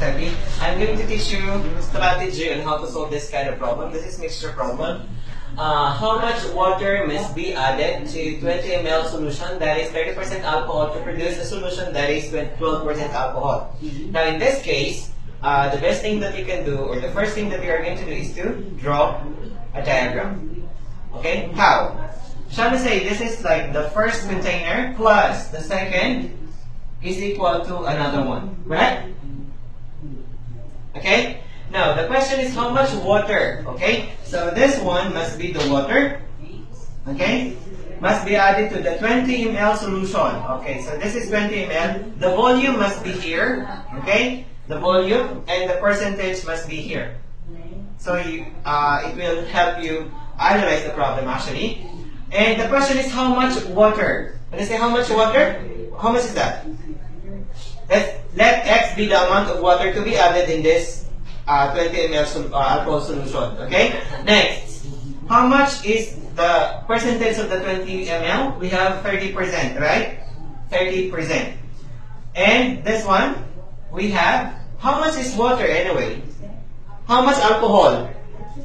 heavy, I'm going to teach you strategy on how to solve this kind of problem. This is mixture problem. How much water must be added to 20 ml solution that is 30% alcohol to produce a solution that is 12% alcohol? Now in this case, the best thing that you can do, or the first thing that we are going to do, is to draw a diagram. Okay? How? Shall we say this is like the first container plus the second is equal to another one, right? Okay? Now, the question is how much water, okay? So this one must be the water, okay? Must be added to the 20 ml solution. Okay, so this is 20 ml. The volume must be here, okay? The volume and the percentage must be here. So it will help you analyze the problem actually. And the question is how much water? When I say how much water, how much is that? Let X be the amount of water to be added in this 20 ml alcohol solution. Okay? Next, how much is the percentage of the 20 ml? We have 30%, right? 30%. And this one, we have, how much is water anyway? How much alcohol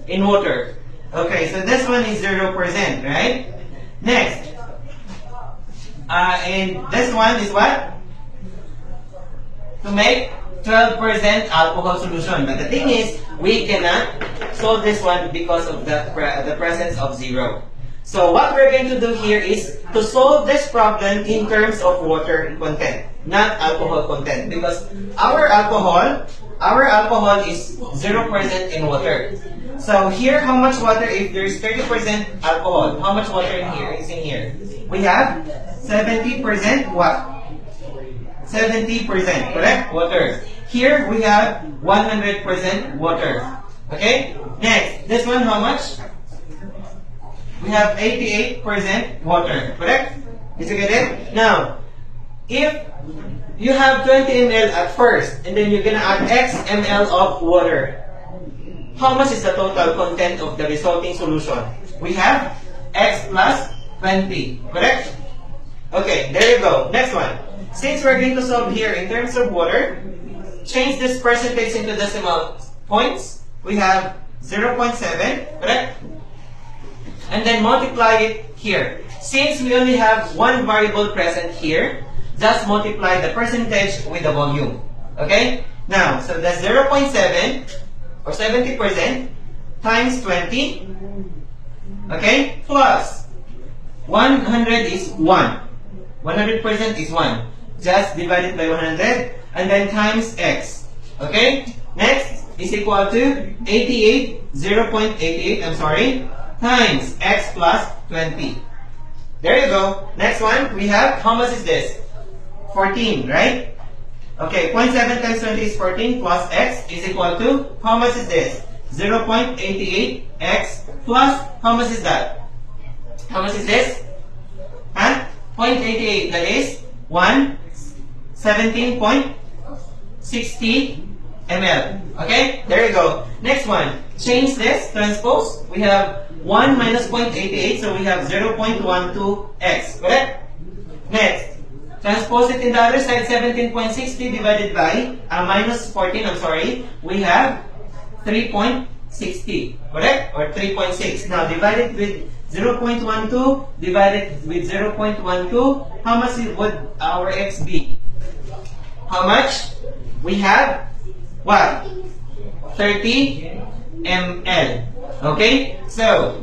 in water? Okay, so this one is 0%, right? Next, and this one is what? To make 12% alcohol solution. But the thing is, we cannot solve this one because of the presence of 0. So what we're going to do here is to solve this problem in terms of water content, not alcohol content. Because our alcohol is 0% in water. So here, how much water, if there is 30% alcohol, how much water in here is in here? We have 70% what? 70%, correct? Water. Here we have 100% water. Okay? Next, this one how much? We have 88% water, correct? Did you get it? Now, if you have 20 ml at first, and then you're gonna add X ml of water, how much is the total content of the resulting solution? We have X plus 20, correct? Okay, there you go. Next one. Since we're going to solve here in terms of water, change this percentage into decimal points. We have 0.7, correct? And then multiply it here. Since we only have one variable present here, just multiply the percentage with the volume. Okay? Now, so that's 0.7 or 70% times 20, okay, plus 100 is 1. 100% is 1. Just divide it by 100 and then times X. Okay? Next is equal to 0.88, I'm sorry, times X plus 20. There you go. Next one, we have, how much is this? 14, right? Okay, 0.7 times 20 is 14 plus X is equal to, how much is this? 0.88 X plus, how much is that? How much is this? Huh? 0.88, that is 17.60 ml. Okay, there you go. Next one, change this, transpose. We have 1 minus 0.88, so we have 0.12 X, correct? Next, transpose it in the other side, 17.60 divided by, minus 14, I'm sorry, we have 3.60, correct? Or 3.6. Now, divided with 0.12 divided with 0.12, how much would our X be? How much? We have, what? 30 ml. Okay? So,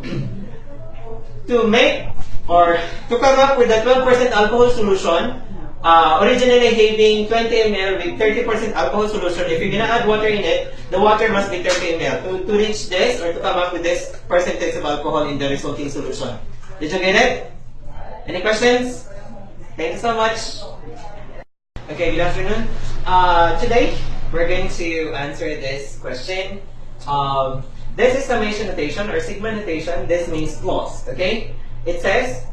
to make or to come up with a 12% alcohol solution, originally having 20 ml with 30% alcohol solution, if you're gonna add water in it, the water must be 30 ml to reach this or to come up with this percentage of alcohol in the resulting solution. Did you get it? Any questions? Thank you so much. Okay, good afternoon. Today, we're going to answer this question. This is summation notation or sigma notation. This means clause, okay? It says,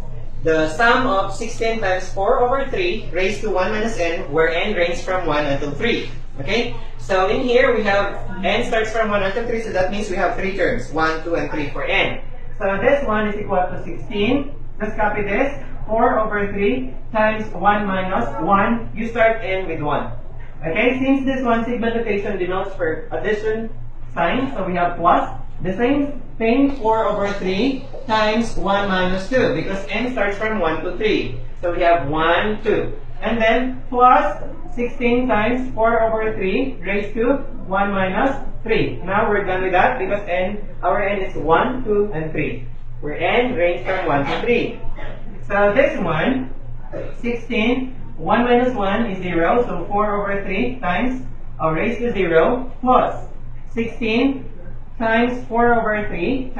the sum of 16 times 4 over 3 raised to 1 minus n, where n ranges from 1 until 3. Okay? So in here, we have n starts from 1 until 3, so that means we have 3 terms, 1, 2, and 3 for n. So this one is equal to 16. Just copy this. 4 over 3 times 1 minus 1. You start n with 1. Okay, since this one sigma notation denotes for addition sign, so we have plus. The same thing 4 over 3 times 1 minus 2 because n starts from 1 to 3. So we have 1, 2. And then plus 16 times 4 over 3 raised to 1 minus 3. Now we're done with that because our n is 1, 2, and 3. Where n ranges from 1 to 3. So this one, 16, 1 minus 1 is 0. So 4 over 3 times raised to 0 plus 16 times 4 over 3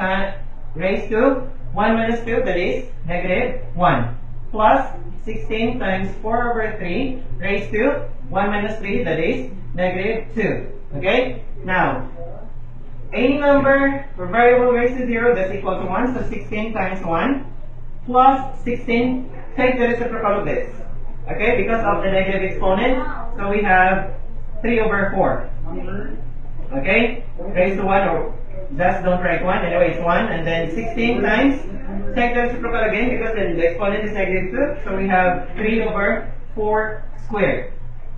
raised to 1 minus 2, that is negative 1. Plus 16 times 4 over 3 raised to 1 minus 3, that is negative 2. Okay? Now, any number for variable raised to 0 that's equal to 1. So 16 times 1 plus 16, take the reciprocal of this. Okay? Because of the negative exponent, so we have 3 over 4. Okay? Raised to 1, or just don't write 1. Anyway, it's 1. And then 16 times, take the reciprocal again because then the exponent is negative 2. So we have 3 over 4 squared.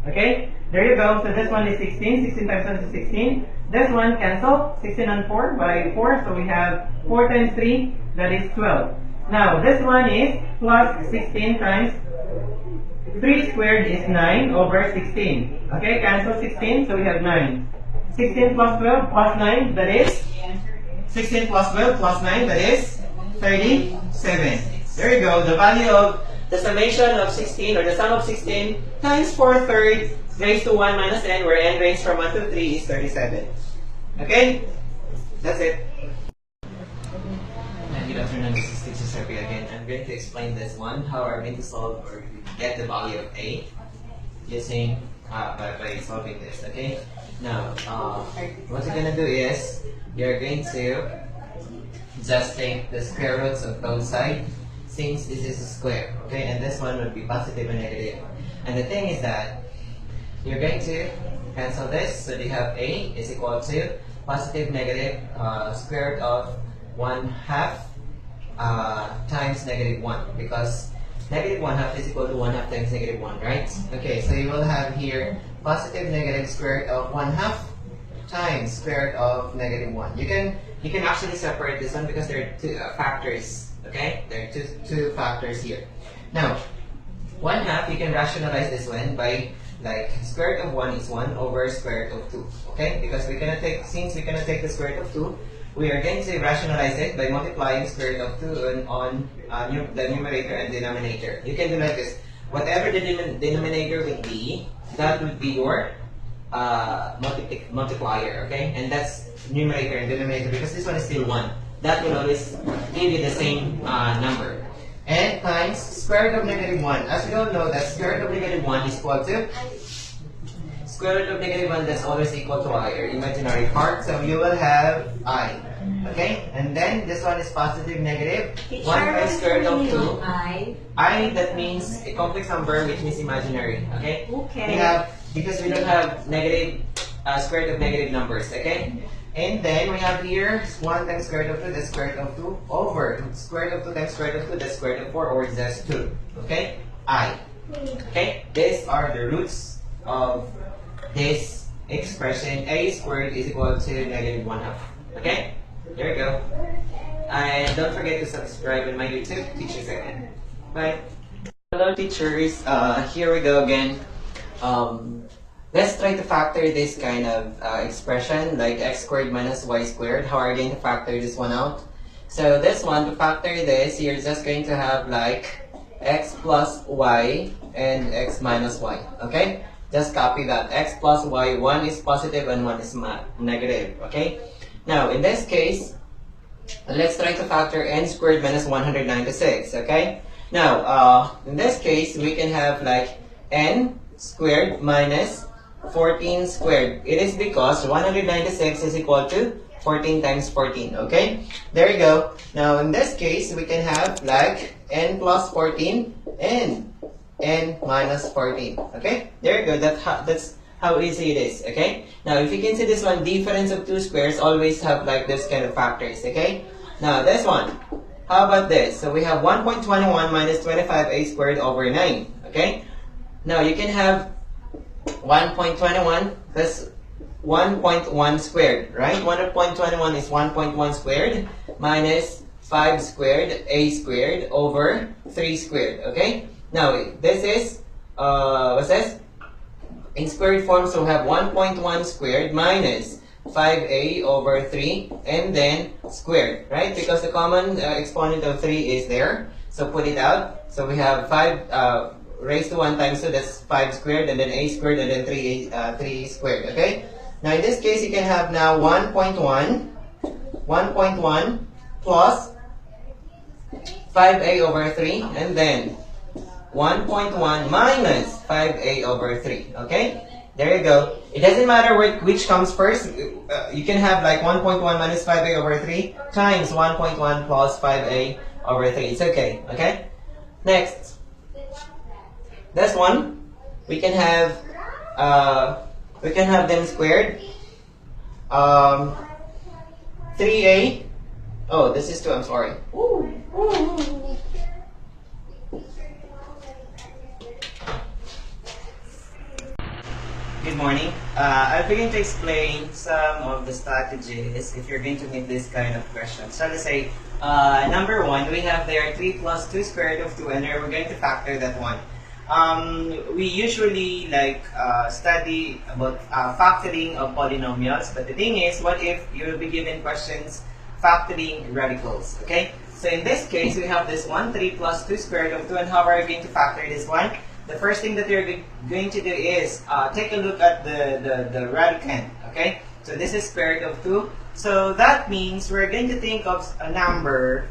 Okay? There you go. So this one is 16. 16 times 1 is 16. This one cancel. 16 and 4 by 4. So we have 4 times 3, that is 12. Now, this one is plus 16 times 3 squared is 9 over 16. Okay? Cancel 16, so we have 9. 16 plus 12 plus 9, that is 16 plus 12 plus 9, that is 37. There you go. The value of the summation of 16 or the sum of 16 times 4 thirds raised to 1 minus n, where n ranges from 1 to 3 is 37. Okay? That's it. And good afternoon, this is Teacher Serpi again. I'm going to explain this one, how we're going to solve or get the value of a using by solving this. Okay? Now, what you're going to do is you're going to just take the square roots of both sides, since this is a square, okay, and this one would be positive and negative. And the thing is that you're going to cancel this, so you have a is equal to positive negative square root of 1/2 times negative 1, because negative 1/2 is equal to 1/2 times negative 1, right? Okay, so you will have here positive negative square root of 1/2 times square root of negative 1. You can actually separate this one because there are two factors. Okay, there are two factors here. Now, 1/2 you can rationalize this one by like square root of 1 is 1 over square root of 2. Okay, because since we cannot take the square root of 2, we are going to rationalize it by multiplying square root of 2 on the numerator and denominator. You can do like this. Whatever the denominator would be, that would be your multiplier, okay? And that's numerator and denominator because this one is still 1. That will always give you the same number. And times square root of negative 1. As we all know that square root of negative 1 is equal to square root of negative 1, that's always equal to I, or imaginary part. So you will have I. Okay? And then this one is positive negative 1 times square root of 2. I, that means a complex number which means imaginary. Okay? Okay. We have, because we don't have negative square root of negative numbers. Okay? And then we have here 1 times square root of 2, that's square root of 2, over square root of 2 times square root of 2, that's square root of 4, or just 2. Okay? I. Okay? These are the roots of this expression. A squared is equal to negative 1/2. Okay? There you go. And don't forget to subscribe in my YouTube, Teacher Second. Bye. Hello teachers, here we go again. Let's try to factor this kind of expression like x squared minus y squared. How are you going to factor this one out? So this one, to factor this, you're just going to have like x plus y and x minus y. Okay? Just copy that. X plus y, one is positive and one is negative. Okay? Now, in this case, let's try to factor n squared minus 196. Okay? Now, in this case, we can have like n squared minus 14 squared. It is because 196 is equal to 14 times 14. Okay? There you go. Now, in this case, we can have like n plus 14 and n minus 14. Okay? There you go. That's how easy it is. Okay? Now, if you can see this one, difference of two squares always have like this kind of factors. Okay? Now, this one. How about this? So, we have 1.21 minus 25a squared over 9. Okay? Now, you can have 1.21 plus 1.1 squared, right? 1.21 is 1.1 squared minus 5 squared, a squared over 3 squared, okay? Now, this is, what's this? In squared form, so we have 1.1 squared minus 5a over 3 and then squared, right? Because the common exponent of 3 is there. So put it out. So we have 5 raised to 1 times 2, that's 5 squared, and then a squared, and then 3 squared, okay? Now in this case, you can have now 1.1 plus 5a over 3, and then 1.1 minus 5a over 3, okay? There you go. It doesn't matter which comes first. You can have like 1.1 minus 5a over 3 times 1.1 plus 5a over 3. It's okay, okay? Next. This one, we can have them squared. 3a. Oh, this is 2, I'm sorry. Good morning. I'm going to explain some of the strategies if you're going to meet this kind of question. So let's say, number 1, we have there 3 plus 2 square root of 2, and there we're going to factor that one. We usually study about factoring of polynomials, but the thing is, what if you will be given questions factoring radicals, okay? So in this case, we have this one, 3 plus 2 square root of 2, and how are we going to factor this one? The first thing that you're going to do is take a look at the radicand, okay? So this is square root of 2. So that means we're going to think of a number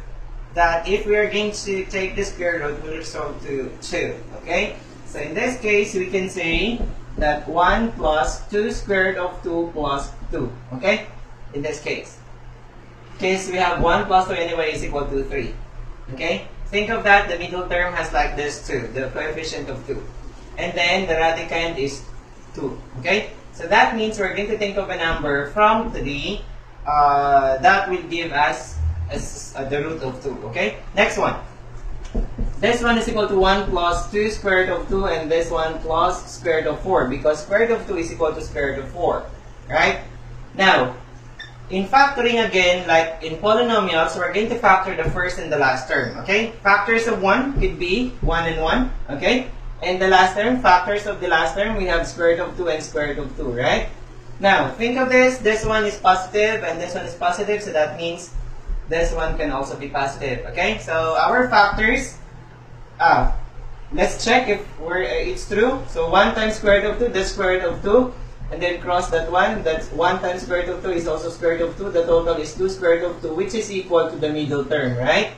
that if we are going to take the square root will result to 2, okay? So in this case, we can say that 1 plus 2 square root of 2 plus 2, okay? In this case. Case we have 1 plus 2 anyway is equal to 3, okay? Think of that, the middle term has like this 2, the coefficient of 2. And then the radicand is 2, okay? So that means we're going to think of a number from 3 that will give us the root of 2, okay? Next one. This one is equal to 1 plus 2 square root of 2, and this one plus square root of 4, because square root of 2 is equal to square root of 4, right? Now, in factoring again, like in polynomials, we're going to factor the first and the last term, okay? Factors of 1 could be 1 and 1, okay? And the last term, factors of the last term, we have square root of 2 and square root of 2, right? Now, think of this. This one is positive and this one is positive, so that means this one can also be positive, okay? So our factors, let's check if it's true. So 1 times square root of 2, that's square root of 2. And then cross that one. That's 1 times square root of 2 is also square root of 2. The total is 2 square root of 2, which is equal to the middle term, right?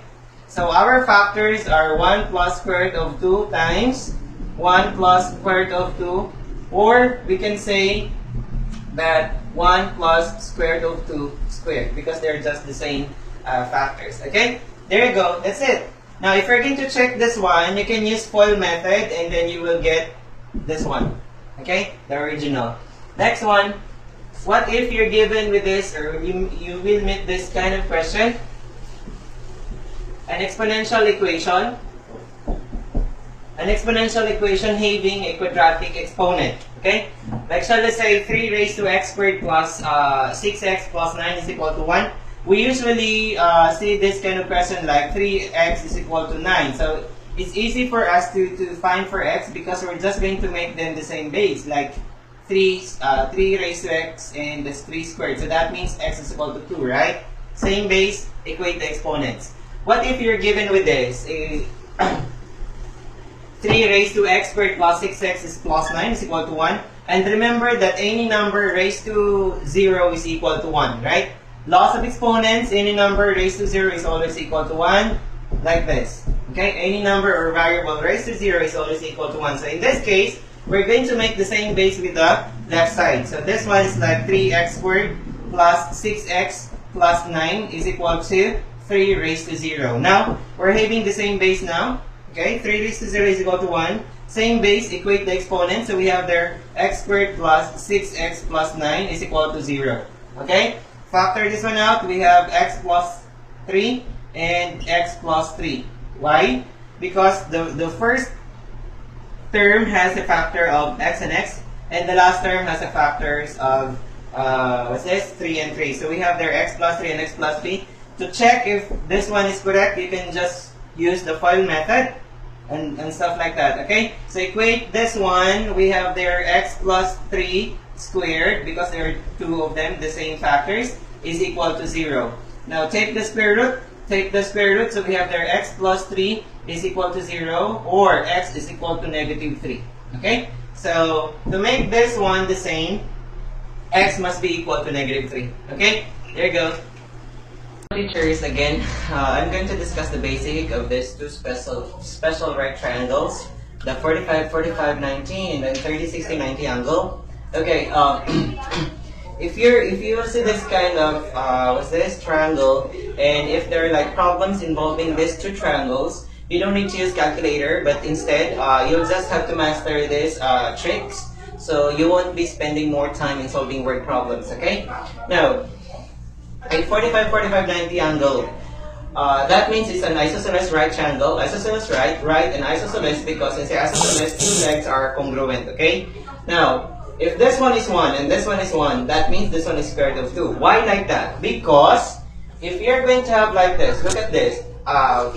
So our factors are 1 plus square root of 2 times 1 plus square root of 2. Or we can say that 1 plus square root of 2 squared, because they're just the same factors, okay? There you go. That's it. Now, if you're going to check this one, you can use FOIL method, and then you will get this one, okay? The original. Next one, what if you're given with this, or you will meet this kind of question? An exponential equation. An exponential equation having a quadratic exponent, okay? Like, shall let's say 3 raised to x squared plus 6x plus 9 is equal to 1. We usually see this kind of question like 3x is equal to 9. So it's easy for us to find for x, because we're just going to make them the same base, like 3 raised to x and that's 3 squared. So that means x is equal to 2, right? Same base, equate the exponents. What if you're given with this? 3 raised to x squared plus 6x is plus 9 is equal to 1. And remember that any number raised to 0 is equal to 1, right? Laws of exponents, any number raised to 0 is always equal to 1, like this. Okay? Any number or variable raised to 0 is always equal to 1. So in this case, we're going to make the same base with the left side. So this one is like 3x squared plus 6x plus 9 is equal to 3 raised to 0. Now, we're having the same base now. Okay, 3 raised to 0 is equal to 1. Same base, equate the exponents. So we have there x squared plus 6x plus 9 is equal to 0. Okay, factor this one out. We have x plus 3 and x plus 3. Why? Because the first term has a factor of x and x, And the last term has the factors of, what's this? 3 and 3. So we have there x plus 3 and x plus 3. To check if this one is correct, you can just use the FOIL method and stuff like that, okay? So equate this one, we have there x plus 3 squared, because there are two of them, the same factors, is equal to 0. Now take the square root, so we have there x plus 3 is equal to 0, or x is equal to negative 3, okay? So to make this one the same, x must be equal to negative 3, okay? There you go. Teachers, again, I'm going to discuss the basic of these two special right triangles, the 45, 45, 19, and 30, 60, 90 angle. Okay, if you see this kind of what's this triangle, and if there are like problems involving these two triangles, you don't need to use calculator, but instead you'll just have to master these tricks, so you won't be spending more time in solving word problems. Okay, now a 45, 45, 90 angle. That means it's an isosceles right triangle. Isosceles right, and isosceles because since the isosceles, two legs are congruent. Okay. Now, if this one is 1 and this one is 1, that means this one is square root of 2. Why like that? Because if you're going to have like this, look at this.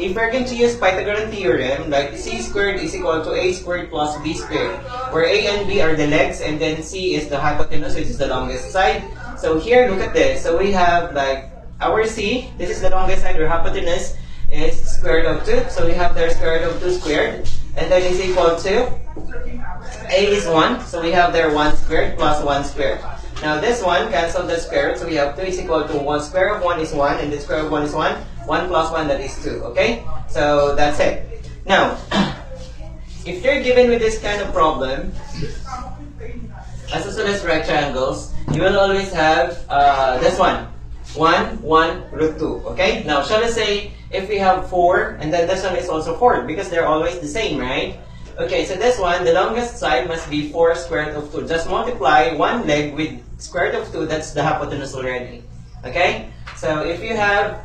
If we're going to use Pythagorean theorem, like c squared is equal to a squared plus b squared, where a and b are the legs, and then c is the hypotenuse, which is the longest side. So here, look at this. So we have like our c, this is the longest side, where hypotenuse is square root of 2. So we have there square root of 2 squared, and then is equal to a is 1. So we have there 1 squared plus 1 squared. Now this one, cancel the square root. So we have 2 is equal to 1 square of 1 is 1, and the square of 1 is 1. 1 plus 1, that is 2. Okay? So that's it. Now, if you're given with this kind of problem, isosceles right triangles, you will always have this one. 1, 1, root 2. Okay? Now, shall I say, if we have 4, and then this one is also 4, because they're always the same, right? Okay, so this one, the longest side must be 4 square root of 2. Just multiply one leg with square root of 2, that's the hypotenuse already. Okay? So if you have,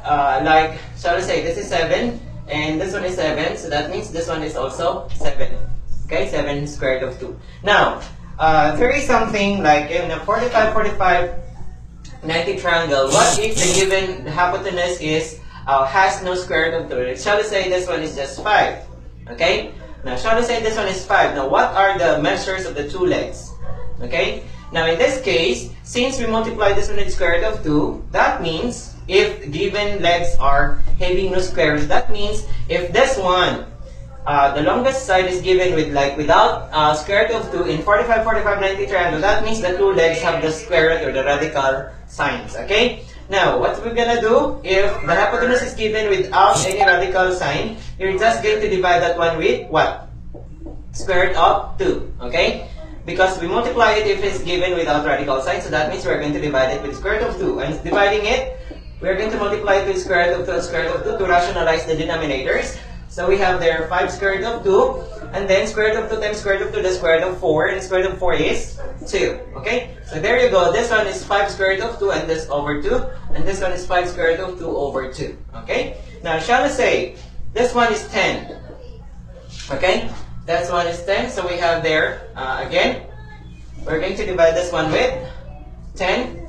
like, shall I say, this is 7, and this one is 7, so that means this one is also 7. Okay? 7 square root of 2. Now, there is something like in a 45, 45, 90 triangle. What if the given hypotenuse is has no square root of 2? Shall we say this one is just 5? Okay. Now, shall we say this one is 5? Now, what are the measures of the two legs? Okay. Now, in this case, since we multiply this one with square root of 2, that means if given legs are having no square root, that means if this one, the longest side is given with like without square root of 2 in 45, 45, 90 triangle, that means the two legs have the square root or the radical signs. Okay? Now, what we're gonna do, if the hypotenuse is given without any radical sign, you're just going to divide that one with what? Square root of 2. Okay? Because we multiply it if it's given without radical sign, so that means we're going to divide it with square root of 2. And dividing it, we're going to multiply it with square root of 2 and square root of 2 to rationalize the denominators. So we have there 5 square root of 2, and then square root of 2 times square root of 2, the square root of 4, and square root of 4 is 2. Okay? So there you go. This one is 5 square root of 2, and this over 2, and this one is 5 square root of 2 over 2. Okay? Now, shall we say, this one is 10. Okay? That one is 10, so we have there, again, we're going to divide this one with 10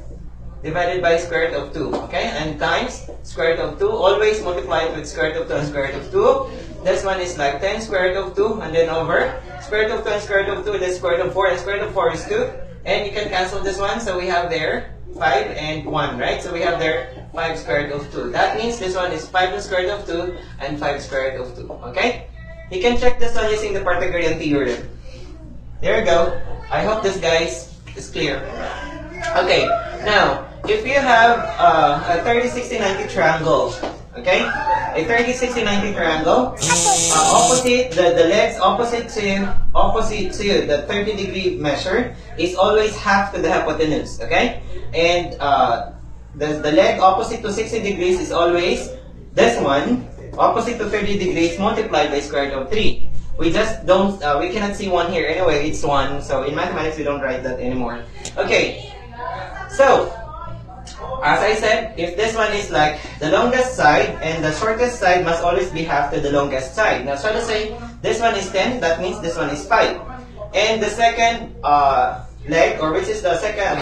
divided by square root of 2, okay? And times square root of 2, always multiply it with square root of 2 and square root of 2. This one is like 10 square root of 2, and then over square root of 2 and square root of 2, then square root of 4, and square root of 4 is 2. And you can cancel this one, so we have there 5 and 1, right? So we have there 5 square root of 2. That means this one is 5 square root of 2 and 5 square root of 2, okay? You can check this one using the Pythagorean theorem. There you go. I hope this, guys, is clear. Okay, now, if you have a 30, 60, 90 triangle, okay? A 30, 60, 90 triangle, opposite, the legs opposite to the 30-degree measure is always half to the hypotenuse, okay? And the leg opposite to 60 degrees is always this one, opposite to 30 degrees multiplied by square root of 3. We just don't, we cannot see 1 here. Anyway, it's 1. So in mathematics, we don't write that anymore. Okay. So, as I said, if this one is like the longest side and the shortest side must always be half to the longest side. Now, shall I say, this one is 10, that means this one is 5. And the second leg, or which is the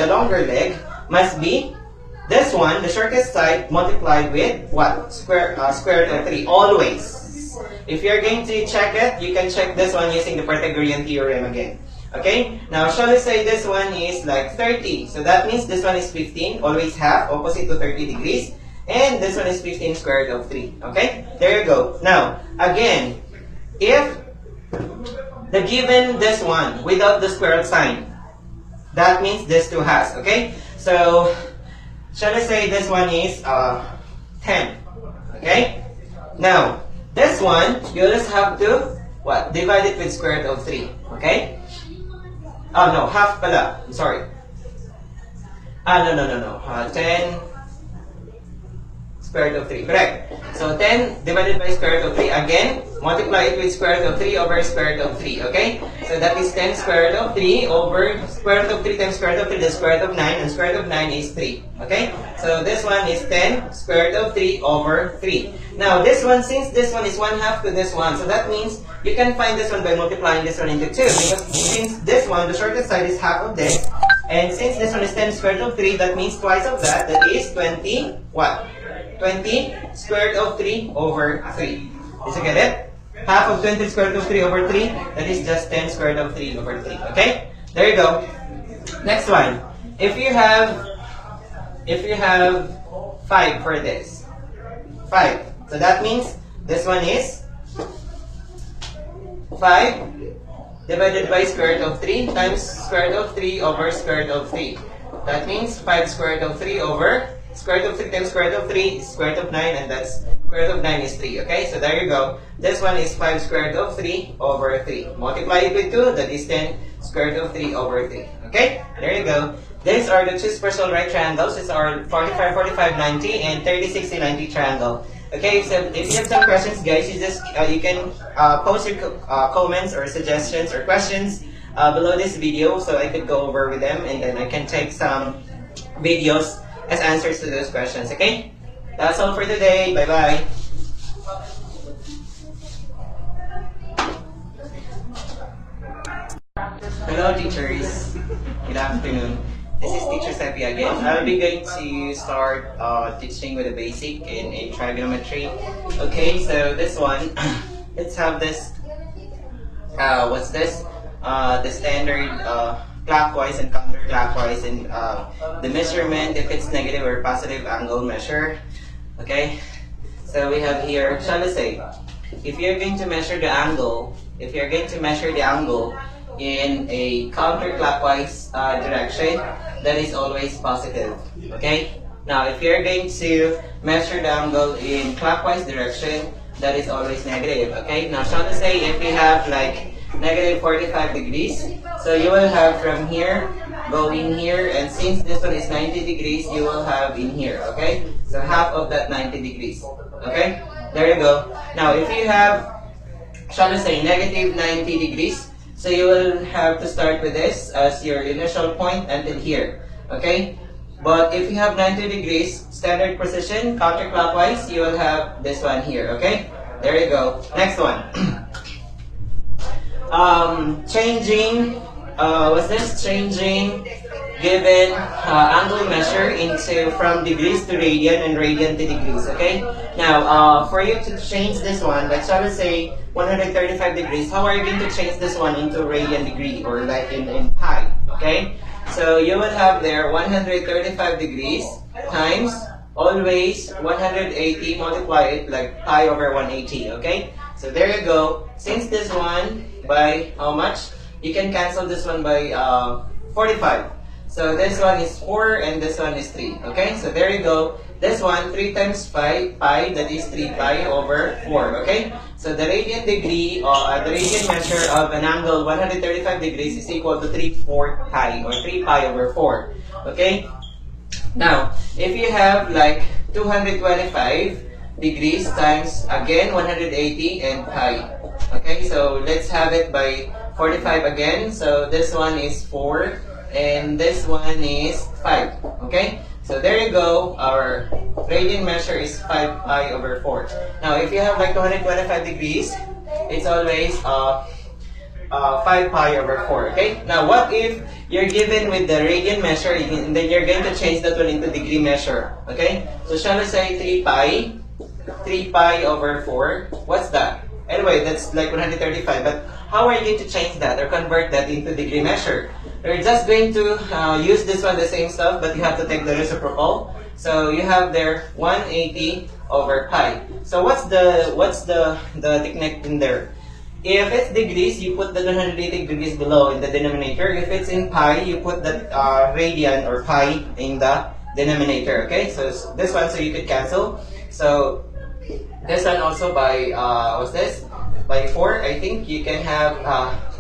longer leg, must be this one, the shortest side, multiplied with what? Square root of 3, always. If you're going to check it, you can check this one using the Pythagorean theorem again. Okay? Now, shall we say this one is like 30. So that means this one is 15, always half, opposite to 30 degrees. And this one is 15 square root of 3. Okay? There you go. Now, again, if the given this one without the square root sign, that means this two has. Okay? So, shall I say this one is 10. Okay? Now, this one, you just have to, what? Divide it with square root of 3. Okay? Oh, no. Half pala. I'm sorry. No. 10 square root of 3. Correct. So, 10 divided by square root of 3. Again, multiply it with square root of 3 over square root of 3. Okay? So, that is 10 square root of 3 over square root of 3 times square root of 3. The square root of 9. And square root of 9 is 3. Okay? So, this one is 10 square root of 3 over 3. Now, this one, since this one is 1/2 to this one, so that means you can find this one by multiplying this one into 2. Because since this one, the shortest side is half of this. And since this one is 10 square root of 3, that means twice of that. That is 20, what? 20 square root of 3 over 3. Did you get it? Half of 20 square root of 3 over 3, that is just 10 square root of 3 over 3. Okay? There you go. Next one. If you have 5 for this. 5. So that means this one is 5 divided by square root of 3 times square root of 3 over square root of 3. That means 5 square root of 3 over square root of 3 times square root of 3 is square root of 9, and that's square root of 9 is 3. Okay, so there you go. This one is 5 square root of 3 over 3. Multiply it with 2, that is 10 square root of 3 over 3. Okay, there you go. These are the two special right triangles. These are 45, 45, 90 and 30, 60, 90 triangle. Okay, so if you have some questions, guys, you can post your comments or suggestions or questions below this video, so I could go over with them, and then I can take some videos as answers to those questions. Okay, that's all for today. Bye bye. Hello, teachers. Good afternoon. This is Teacher Seppi again. I'll be going to start teaching with a basic in trigonometry. Okay, so this one, let's have this, what's this? The standard clockwise and counterclockwise, and the measurement, if it's negative or positive angle measure. Okay, so we have here, shall I say, if you're going to measure the angle, in a counterclockwise direction, that is always positive. Okay? Now, if you're going to measure the angle in clockwise direction, that is always negative. Okay? Now, shall I say, if you have like negative 45 degrees, so you will have from here, go in here, and since this one is 90 degrees, you will have in here. Okay? So, half of that 90 degrees. Okay? There you go. Now, if you have, shall I say, negative 90 degrees, so you will have to start with this as your initial point until here. Okay? But if you have 90 degrees, standard position, counterclockwise, you will have this one here. Okay? There you go. Next one. Changing, Changing given angle measure into from degrees to radian and radian to degrees. Okay? Now, for you to change this one, let's try to say 135 degrees. How are you going to change this one into radian degree, or like in pi? Okay? So you will have there 135 degrees times always 180, multiply it like pi over 180. Okay? So there you go. Since this one by how much? You can cancel this one by 45. So this one is 4 and this one is 3. Okay? So there you go. This one, 3 times pi, that is 3 pi over 4. Okay? So the radian degree, the radian measure of an angle 135 degrees is equal to 3/4 pi, or 3 pi over 4. Okay? Now, if you have like 225 degrees times, again, 180 and pi. Okay? So let's have it by 45 again. So this one is 4 and this one is 5. Okay? So there you go, our radian measure is 5 pi over 4. Now, if you have like 225 degrees, it's always 5 pi over 4. Okay? Now, what if you're given with the radian measure and then you're going to change that one into degree measure? Okay? So, shall I say 3 pi over 4? What's that? Anyway, that's like 135. But how are you going to change that or convert that into degree measure? We're just going to use this one, the same stuff, but you have to take the reciprocal. So you have there 180 over pi. So what's the technique in there? If it's degrees, you put the 180 degrees below in the denominator. If it's in pi, you put the radian or pi in the denominator. Okay, so this one, so you could cancel. So this one also by what's this? By 4, I think you can have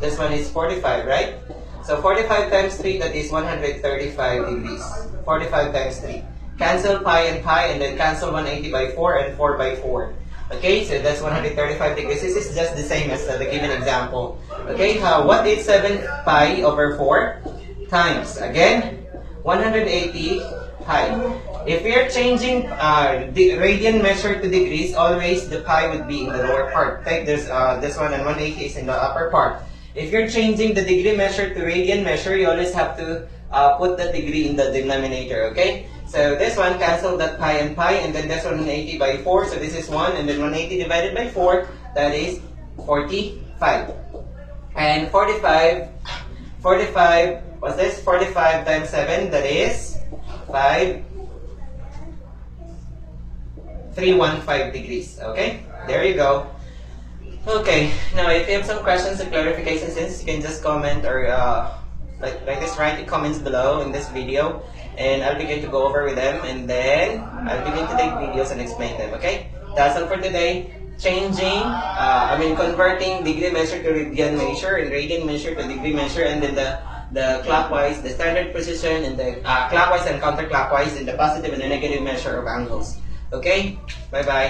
this one is 45, right? So 45 times 3, that is 135 degrees. 45 times 3. Cancel pi, and then cancel 180 by 4 and 4 by 4. Okay, so that's 135 degrees. This is just the same as the given example. Okay, what is 7 pi over 4 times, again, 180 pi. If we are changing the radian measure to degrees, always the pi would be in the lower part. Take this one, and 180 is in the upper part. If you're changing the degree measure to radian measure, you always have to put the degree in the denominator, okay? So this one, cancel that pi, and then this 180 by 4, so this is 1, and then 180 divided by 4, that is 45. And 45, what's this? 45 times 7, that is 315 degrees, okay? There you go. Okay, now if you have some questions or clarifications, you can just comment or like this, write the comments below in this video, and I'll begin to go over with them, and then I'll begin to take videos and explain them, okay? That's all for today. Converting degree measure to radian measure and radian measure to degree measure, and then the clockwise, the standard position, and the clockwise and counterclockwise, and the positive and the negative measure of angles. Okay? Bye-bye.